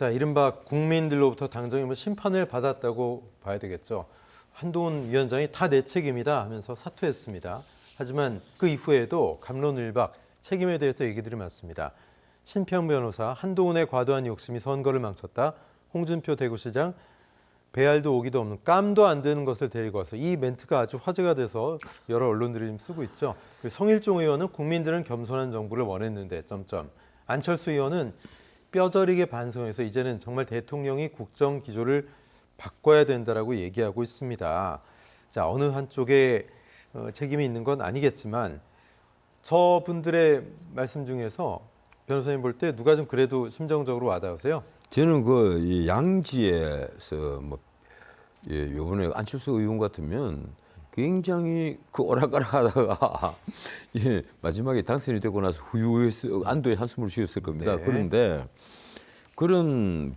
자, 이른바 국민들로부터 당정이 심판을 받았다고 봐야 되겠죠. 한동훈 위원장이 다 내 책임이다 하면서 사퇴했습니다. 하지만 그 이후에도 갑론을박 책임에 대해서 얘기들이 많습니다. 신평 변호사, 한동훈의 과도한 욕심이 선거를 망쳤다. 홍준표 대구시장, 배알도 오기도 없는 깜도 안 되는 것을 데리고 와서 이 멘트가 아주 화제가 돼서 여러 언론들이 지금 쓰고 있죠. 성일종 의원은 국민들은 겸손한 정부를 원했는데 점점. 안철수 의원은 뼈저리게 반성해서 이제는 정말 대통령이 국정 기조를 바꿔야 된다라고 얘기하고 있습니다. 자, 어느 한쪽에 책임이 있는 건 아니겠지만 저분들의 말씀 중에서 변호사님 볼 때 누가 좀 그래도 심정적으로 와닿으세요? 저는 그 양지에서 요번에 안철수 의원 같으면 굉장히 그 오락가락하다가 마지막에 당선이 되고 나서 후유해서 안도의 한숨을 쉬었을 겁니다. 네. 그런데 그런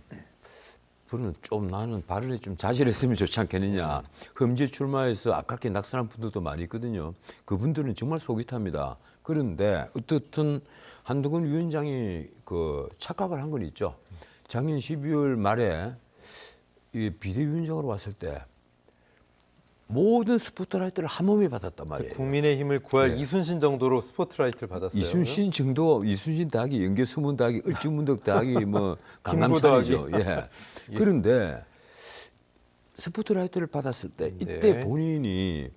분은 좀 나는 발언에 좀 자질했으면 좋지 않겠느냐. 험지 출마해서 아깝게 낙선한 분들도 많이 있거든요. 그분들은 정말 속이 탑니다. 그런데 어떻든 한동훈 위원장이 그 착각을 한 건 있죠. 작년 12월 말에 이 비대위원장으로 왔을 때 모든 스포트라이트를 한 몸에 받았단 말이에요. 국민의힘을 구할 이순신 정도로 스포트라이트를 받았어요. 이순신 정도, 이순신 더하기 연개수문 더하기 을지문덕 더하기 뭐 김구 강남찬이죠. 예. 그런데 스포트라이트를 받았을 때 이때 본인이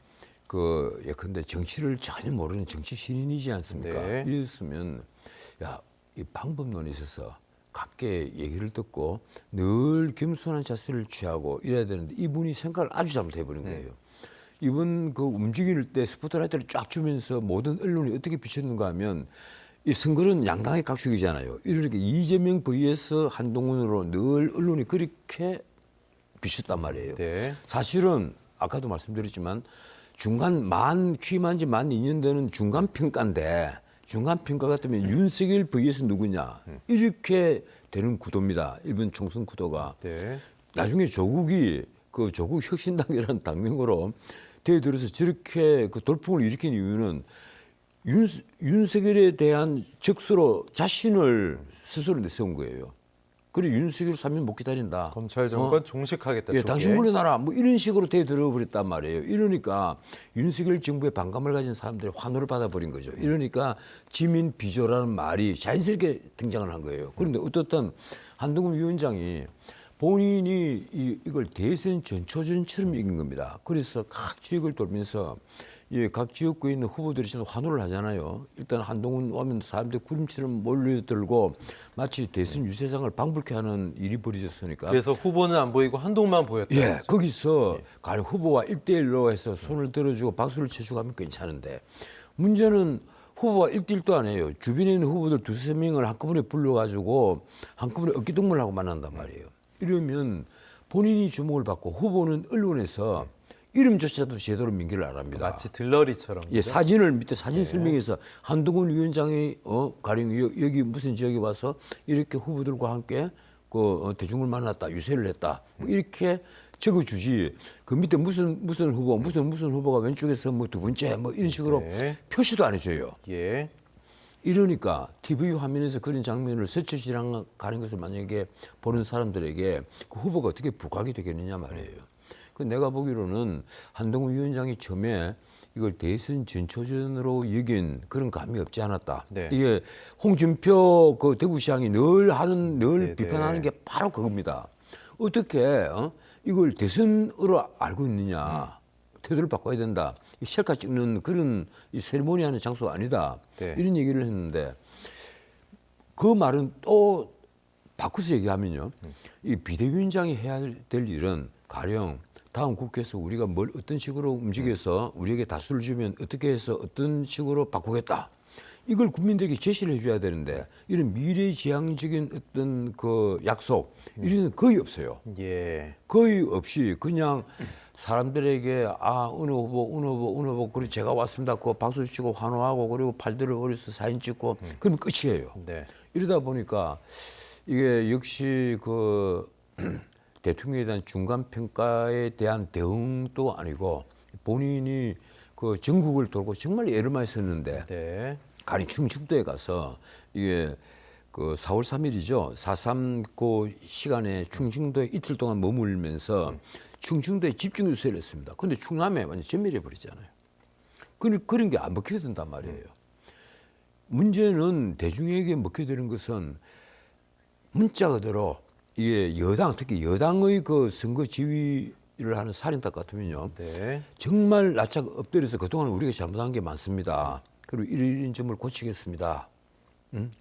예컨대 정치를 전혀 모르는 정치 신인이지 않습니까? 네. 이랬으면 이 방법론에 있어서 각계 얘기를 듣고 늘 겸손한 자세를 취하고 이래야 되는데 이분이 생각을 아주 잘못해버린 거예요. 이분 그 움직일 때 스포트라이트를 쫙 주면서 모든 언론이 어떻게 비쳤는가 하면 이 선거는 양당의 각축이잖아요. 이렇게 이재명 vs 한동훈으로 늘 언론이 그렇게 비쳤단 말이에요. 네. 사실은 아까도 말씀드렸지만 중간 취임한 지 만 2년 되는 중간 평가인데 중간 평가 같으면 윤석열 vs 누구냐 이렇게 되는 구도입니다. 이번 총선 구도가. 네. 나중에 조국이 그 조국 혁신당이라는 당명으로 대들어서 저렇게 그 돌풍을 일으킨 이유는 윤석열에 대한 적수로 자신을 스스로 내세운 거예요. 그래 윤석열 사면 못 기다린다. 검찰 정권 종식하겠다. 예, 당신 물러나라. 뭐 이런 식으로 대들어 버렸단 말이에요. 이러니까 윤석열 정부에 반감을 가진 사람들이 환호를 받아버린 거죠. 이러니까 지민 비조라는 말이 자연스럽게 등장을 한 거예요. 그런데 어떻든 한동훈 위원장이 본인이 이걸 대선 전초전처럼 이긴 겁니다. 그래서 각 지역을 돌면서 각 지역구에 있는 후보들이 지금 환호를 하잖아요. 일단 한동훈 오면 사람들이 구름처럼 몰려들고 마치 대선 유세장을 방불케 하는 일이 벌어졌으니까. 그래서 후보는 안 보이고 한동훈만 보였다. 예, 거기서 가령 후보와 1대1로 해서 손을 들어주고 박수를 쳐주고 하면 괜찮은데 문제는 후보가 1대1도 안 해요. 주변에 있는 후보들 두세 명을 한꺼번에 불러가지고 한꺼번에 어깨동무를 만난단 말이에요. 이러면 본인이 주목을 받고 후보는 언론에서 이름조차도 제대로 민기를 안 합니다. 마치 들러리처럼. 예, 사진을 밑에 사진 설명해서 한동훈 위원장이 가령 여기 무슨 지역에 와서 이렇게 후보들과 함께 대중을 만났다, 유세를 했다, 뭐 이렇게 적어주지. 그 밑에 무슨 후보가 왼쪽에서 뭐 두 번째 뭐 이런 식으로 표시도 안 해줘요. 예. 이러니까 TV 화면에서 그런 장면을 스쳐 지나가는 것을 만약에 보는 사람들에게 그 후보가 어떻게 부각이 되겠느냐 말이에요. 그 내가 보기로는 한동훈 위원장이 처음에 이걸 대선 전초전으로 여긴 그런 감이 없지 않았다. 네. 이게 홍준표 그 대구시장이 늘 비판하는 게 바로 그겁니다. 어떻게 이걸 대선으로 알고 있느냐. 태도를 바꿔야 된다. 이 셀카 찍는 그런 이 세리머니 하는 장소가 아니다. 네. 이런 얘기를 했는데 그 말은 또 바꿔서 얘기하면요. 이 비대위원장이 해야 될 일은 가령 다음 국회에서 우리가 뭘 어떤 식으로 움직여서 우리에게 다수를 주면 어떻게 해서 어떤 식으로 바꾸겠다. 이걸 국민들에게 제시를 해줘야 되는데 이런 미래지향적인 어떤 그 약속 이런 건 거의 없어요. 예. 거의 없이 그냥 사람들에게 어느 후보 그리고 제가 왔습니다. 그 박수 치고 환호하고 그리고 팔들을 올려서 사진 찍고 그러면 끝이에요. 네. 이러다 보니까 이게 역시 그 대통령에 대한 중간 평가에 대한 대응도 아니고 본인이 그 전국을 돌고 정말 애를 많이 썼는데 네. 가령 충청도에 가서 이게 그 4월 3일이죠. 4.3 시간에 충청도에 이틀 동안 머물면서 충청도에 집중유세를 했습니다. 근데 충남에 완전 전멸해 버리잖아요. 그런 게 안 먹혀야 된단 말이에요. 문제는 대중에게 먹혀야 되는 것은 문자 그대로 이게 여당, 특히 여당의 그 선거 지휘를 하는 살인탁 같으면요. 네. 정말 낯짝 엎드려서 그동안 우리가 잘못한 게 많습니다. 그리고 이런 점을 고치겠습니다.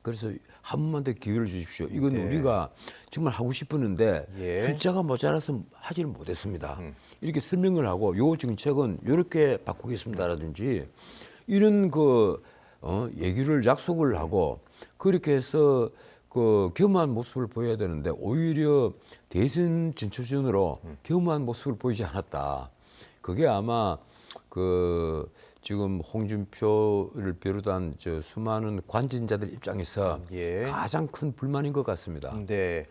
그래서 한 번만 더 기회를 주십시오. 이건 네. 우리가 정말 하고 싶었는데 예. 숫자가 모자라서 하지를 못했습니다. 이렇게 설명을 하고 요 정책은 이렇게 바꾸겠습니다라든지 이런 얘기를 약속을 하고 그렇게 해서 그 겸허한 모습을 보여야 되는데 오히려 대선 진초전으로 겸허한 모습을 보이지 않았다. 그게 아마 지금 홍준표를 비롯한 수많은 관전자들 입장에서 예. 가장 큰 불만인 것 같습니다. 네.